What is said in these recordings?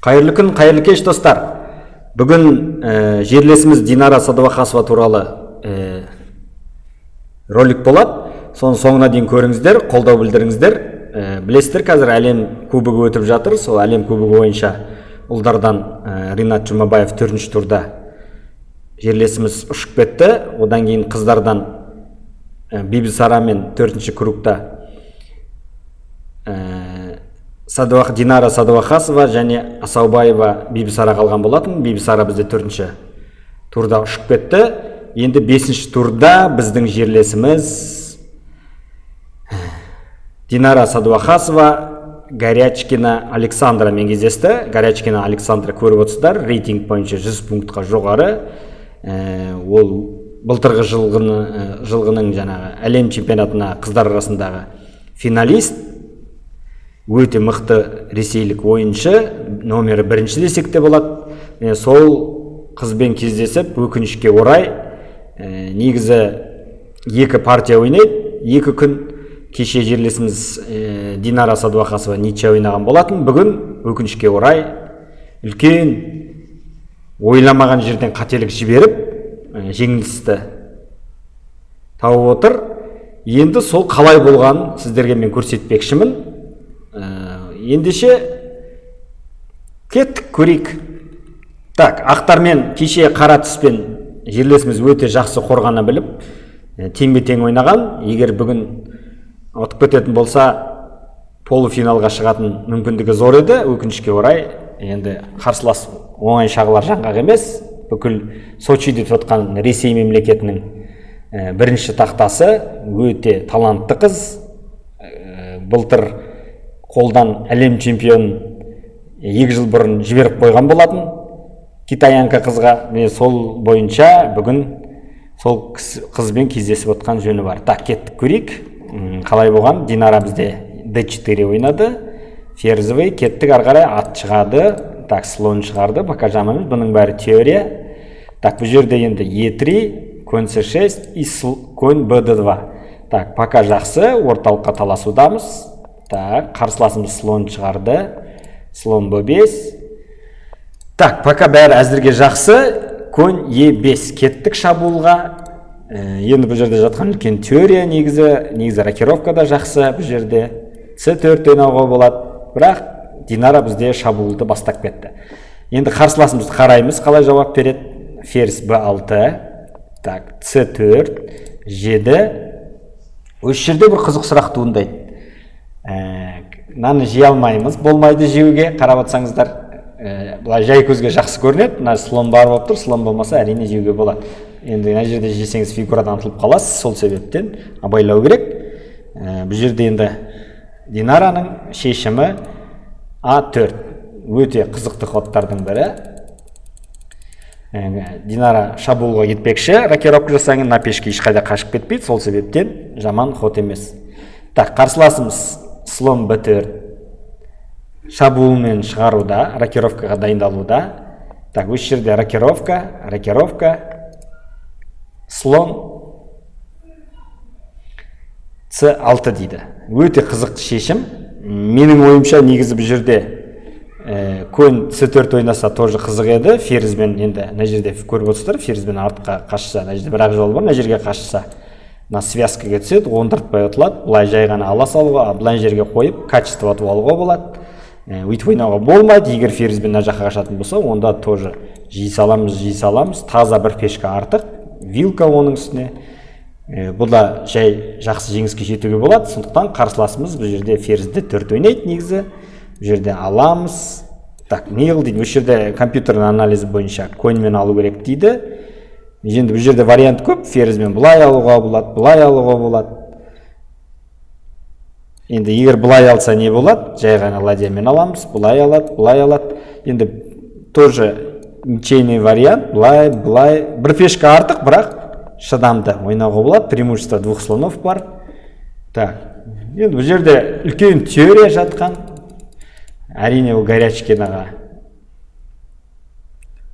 Қайырлы күн, қайырлы кеш достар. Бүгін жерлесіміз Динара Садуақасова туралы ролик болады. Соны соңына дейін көріңіздер, қолдау білдіріңіздер. Білесіздер, қазір әлем кубогы өтіп жатыр. Сол әлем кубогы бойынша ұлдардан Ринат Жұмабаев 4-ші турда жерлесіміз ұшып кетті. Одан кейін қыздардан Бибісара мен 4-ші кругта Динара Садуақасова және Асаубаева Бибісара қалған болатын. Бибісара бізде 4-ші турда ұшып кетті. Енді 5-ші турда біздің жерлесіміз Динара Садуақасова Горячкина Александрамен кездесті. Горячкина Александра көріп отырсыздар, рейтинг бойынша 100 пунктқа жоғары. Ол былтырғы жылғының жаңағы әлем чемпионатына қыздар арасындағы финалист. Өте мықты ресейлік ойыншы, номері 1-ші десек те болады. Сол қызбен кездесіп, өкінішке орай, негізі 2 партия ойнайды. 2 күн кеше жерлесіміз Динара Садуақасова ничья ойнаған болатын. Бүгін өкінішке орай үлкен ойламаған жерден қателік жіберіп, жеңілісті тауып отыр. Енді сол қалай болғанын сіздерге мен көрсетпекшімін. Ендеше кеттік, көрейік. Так, ақтармен кеше қара түспен жерлесіміз өте жақсы қорғана біліп, тең-бе-тең ойнаған. Егер бүгін ұтып кететін болса, полуфиналға шығатын мүмкіндігі зор еді. Өкінішке орай, енді қарсылас оңай шағылар жаңғақ емес. Бүкіл Сочиде отқан Ресей мемлекетінің 1-ші тақтасы, өте талантты қыз. Былтыр қолдан әлем чемпионын 2 жыл бұрын жіберіп қойған болатын. Китаянка қызға. Мен сол бойынша бүгін сол қызбен кездесіп отқан жөні бар. Так, кеттік, көрейік. Қалай болған? Динара бізде D4 ойнады. Ферзовый, кеттік, арғарай ат шығады. Так, слон шығарды. Покажамыз. Бұның бәрі теория. Так, бұл жерде енді E3, конь C6 и конь BD2. Так, пока жақсы, орталыққа таласудамыз. Так, қарсыласымыз слон шығарды. Слон B5. Так, пока бәрі әзірге жақсы. Конь E5. Кеттік шабуылға. Енді бұл жерде жатқан үлкен теория негізі рокировка да жақсы. Бұл жерде C4 ойнауға болады. Бірақ Динара бізде шабуылды бастап кетті. Енді қарсыласымызды қараймыз, қалай жауап береді. Ферзь B6. Так, C4, G7. Осы жерде бір қызық сұрақ туындайды. Наны жей алмаймыз, болмайды жеуге. Қарап атсаңыздар, бұлай жай көзге жақсы көрінеді. Мына слон бар болып тұр, слон болмаса әрине жеуге болады. Енді мына жерде жесеңіз фигурадан ұтылып қаласыз, сол себептен абайлау керек. Бұл жерде енді Динараның шешімі A4. Өте қызықты ходтардың бірі. Динара шабуылға кетпекші, рокировка жасаңыз, на пешке ешқайда қашып кетпейді, сол себептен жаман ход емес. Так, қарсыласымыз слон B4 шабуылмен шығаруда, рокировкаға дайындалуда. Так, осы жерде рокировка, слон C6 дейді. Өте қызықты шешім. Менің ойымша негізі бұл жерде конь C4 ойнаса тоже қызық еді. Ферзбен енді мына жерде көріп отырсыздар, ферзбен артқа қашса, мына жерде бір-ақ жол бар, мына жерге қашса, мына связкаға түседі, оңдыртпай ұтылады. Бұлай жай ғана ала салуға, бұлай жерге қойып, качество атып алуға болады. Өйтіп ойнауға болмайды. Егер ферзбен мына жаққа қашатын болса, онда тоже жей саламыз. Таза бір пешка артық, вилка оның үстіне. Бұл да жай жақсы жеңіске жетуге болады. Сондықтан қарсыласымыз бұл жерде ферзді 4 ойнайды негізі. Бұл жерде аламыз. Так, не қыл дейді. Бұл жерде компьютердің анализі бойынша коньмен алу керек дейді. Енді бұл жерде вариант көп. Ферзмен бұлай алуға болады, бұлай алуға болады. Енді егер бұлай алса не болады? Жай ғана ладьямен аламыз, бұлай алады. Енді тоже ничейный вариант. Бұлай. Бір пешка артық, бірақ шыдамды ойнауға болады. Преимущество 2 слонов бар. Так, енді бұл жерде үлкен теория жатқан. Әрине ол Горячкинаға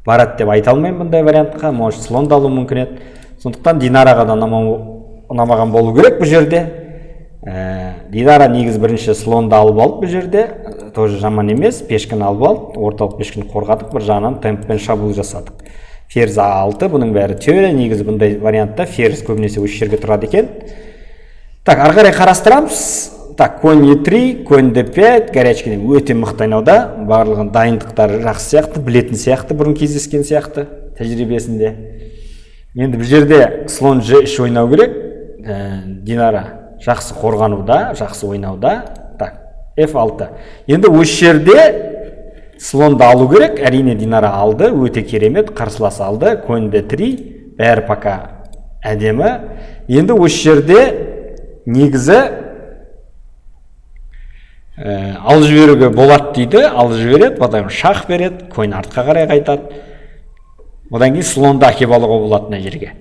барады деп айта алмаймын бұндай вариантқа. Может, слон да алу мүмкін еді. Сондықтан Динараға да ұнамаған болу керек бұл жерде. Динара негізі бірінші слонды алып алып бұл жерде, тоже жаман емес, пешкіні алып алып, орталық пешкіні қорғадық, бір жағынан темппен шабуыл жасадық. Ферзь А6, бұның бәрі теория, негізі бұндай вариантта ферзь көбінесе осы жерге тұрады екен. Так, ары қарай қарастырамыз. Так, конь Е3, конь Д5, горячкин өте мықты ойнауда, барлығын дайындықтары жақсы сияқты, білетін сияқты, бұрын кездескен сияқты тәжірибесінде. Енді бұл жерде слон Ж3 ойнау керек. Динара жақсы қорғануда, жақсы ойнауда. Так, F6. Енді осы жерде слонды алу керек. Әрине Динара алды, өте керемет, қарсылас алды. Конь D3, бәрі пока әдемі. Енді осы жерде негізі алып жіберуге болады дейді, алып жібереді, потом шах береді, конь артқа қарай қайтады. Одан кейін слонды әкеп алуға болады мына жерге.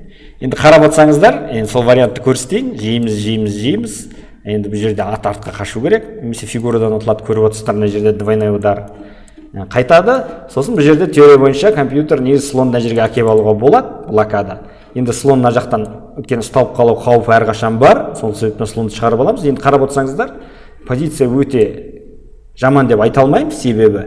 Енді қарап отырсаңыздар, енді сол вариантты көрсетейін, жейміз. Енді бұл жерде ат артқа қашу керек, немесе фигурадан ұтылады, көріп отырсыздар, мына жерде двойной удар қайтады. Сосын бұл жерде теория бойынша компьютер негізі слон мына жерге әкеп алуға болады, блокада. Енді слон мына жақтан өйткені ұсталып қалу қаупі әрқашан бар, сол себептен слонды шығарып аламыз. Енді қарап отырсаңыздар, позиция өте жаман деп айта алмаймыз, себебі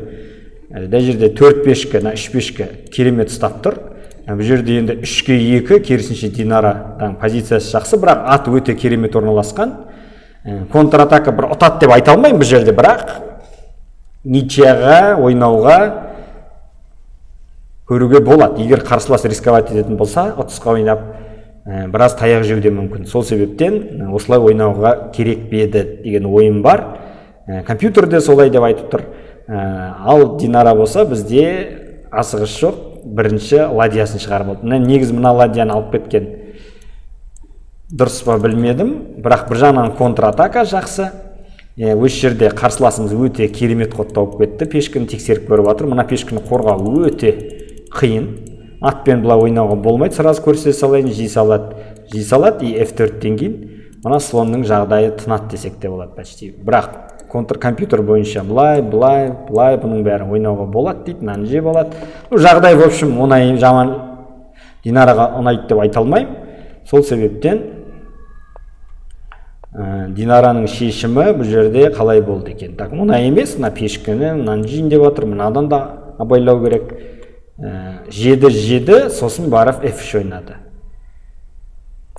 мына жерде 4 пешкі, 3 пешкі керемет ұстап тұр. Бұл жерде енді 3-ке 2, керісінше Динараның позициясы жақсы, бірақ ат өте керемет орналасқан. Контратака бір ұтады деп айта алмаймын бұл жерде, бірақ ничьяға ойнауға көруге болады. Егер қарсылас рисковать ететін болса, ұтысқа ойнап біраз таяқ жеуде мүмкін. Сол себептен осылай ойнауға керек беді деген ойым бар. Компьютерде солай деп айтып тұр. Ал Динара болса бізде асығыс жоқ, бірінші ладьясын шығарып алды. Негізі мына ладьяны алып кеткен дұрыс па білмедім, бірақ бір жағынан контратака жақсы. Осы жерде қарсыласымыз өте керемет ход тауып кетті, пешкіні тексеріп көріп жатыр. Мына пешкіні қорғау өте қиын. Атпен былай ойнауға болмайды, сразу көрсете салайын, жей салады и F4-тен кейін мына слонның жағдайы тынады десек те болады почти. Бірақ компьютер бойынша былай бұның бәрі ойнауға болады дейді, мынаны жеп алады. Жағдай в общем оңай, жаман, Динараға ұнайды деп айта алмаймын. Сол себептен Динараның шешімі бұл жерде қалай болды екен. Так, оңай емес, мына пешкіні мынаны жейін деп жатыр, мынадан да абайлау керек. Жеді, сосын барып F3 ойнады.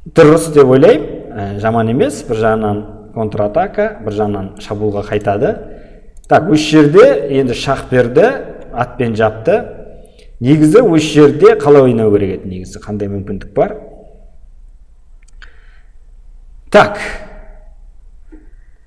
Дұрыс деп ойлаймын, жаман емес, бір жағынан контратака, бір жағынан шабуылға қайтады. Так, осы жерде енді шах берді, атпен жапты. Негізі осы жерде қалай ойнау керек еді, негізі қандай мүмкіндік бар. Так,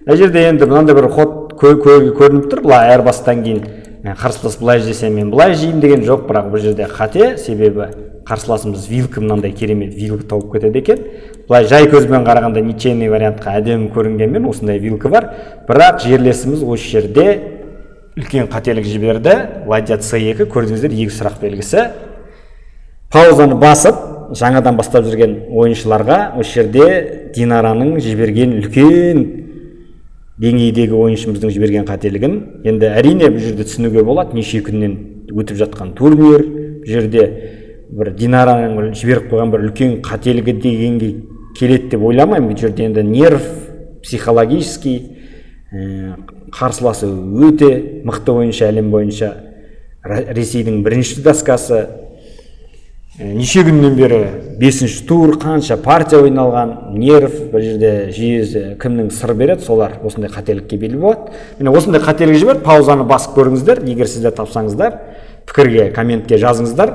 мына жерде енді мынандай бір ход көрініп тұр, былай айырбастан кейін қарсылас былай жесе мен былай жеймін деген жоқ, бірақ бұл жерде қате, себебі қарсыласымыз вилка мынандай керемет вилка тауып кетеді екен. Былай жай көзбен қарағанда ничейный вариантқа әдемі көрінгенмен осындай вилка бар, бірақ жерлесіміз осы жерде үлкен қателік жіберді. Ладья C2, көрдіңіздер, 2 сұрақ белгісі. Паузаны басып, жаңадан бастап жүрген ойыншыларға осы жерде Динараның жіберген үлкен деңгейдегі ойыншымыздың жіберген қателігін енді әрине бұл жерде түсінуге болады. Неше күннен өтіп жатқан турнир, бұл жерде бір Динараның жіберіп қойған бір үлкен қателігі дегенге келеді деп ойламаймын. Бұл жерде енді нерв, психологический, қарсыласы өте мықты ойыншы, әлем бойынша Ресейдің бірінші доскасы. Неше күннен бері 5-ші тур, қанша партия ойналған, нерв, бір жерде жиі кімнің сыр береді, солар осындай қателікке белі болады. Міне осындай қателік жібер, паузаны басып көріңіздер, егер сіздер тапсаңыздар, пікірге, комментке жазыңыздар.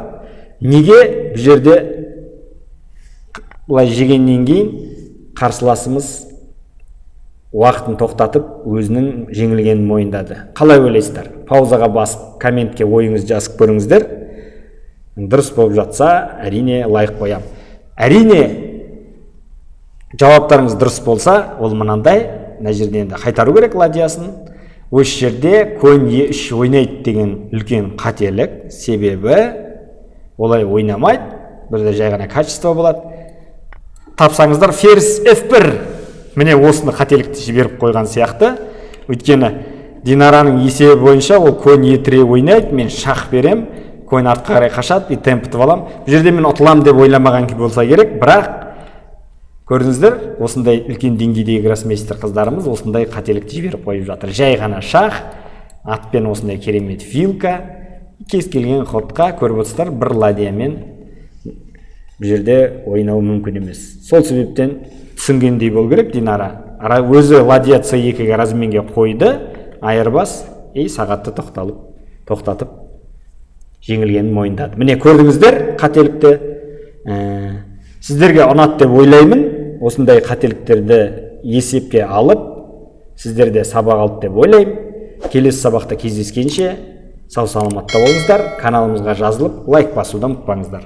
Неге бұл жерде бұлай жегеннен кейін қарсыласымыз уақытын тоқтатып, өзінің жеңілгенін мойындады? Қалай ойлайсыздар? Паузаға басып, комментке ойыңыз жазып көріңіздер. Дұрыс болып жатса, әрине лайк қоям. Әрине жауаптарыңыз дұрыс болса, ол мынандай, мына жерде енді қайтару керек ладьясын. Осы жерде конь E3 ойнайды деген үлкен қателік, себебі олай ойнамайды, бірде жай ғана качество болады. Тапсаңыздар ферзь F1, міне осыны қателікті жіберіп қойған сияқты. Өйткені Динараның есебі бойынша ол конь E3 ойнайды, мен шах берем, конь артқа қарай қашады, и темп ұтып алам. Бұл жерде мен ұтылам деп ойламаған болса керек, бірақ Көрдіңіздер, осындай үлкен деңгейдегі гроссмейстер қыздарымыз осындай қателікті жіберіп қойып жатыр. Жай ғана шах, атпен осындай керемет вилка, кез келген ходқа көріп отырсыздар, бір ладьямен бұл жерде ойнау мүмкін емес. Сол себептен түсінгендей болу керек Динара. Өзі ладья C2-ге разменге қойды, айырбас, сағатты тоқтатып жеңілгенін мойындады. Міне көрдіңіздер қателікті. Сіздерге ұнады деп ойлаймын. Осындай қателіктерді есепке алып, сіздерде сабақ алды деп ойлаймын. Келесі сабақта кездескенше сау саламатта болыңыздар. Каналымызға жазылып, лайк басудан ұмытпаңыздар.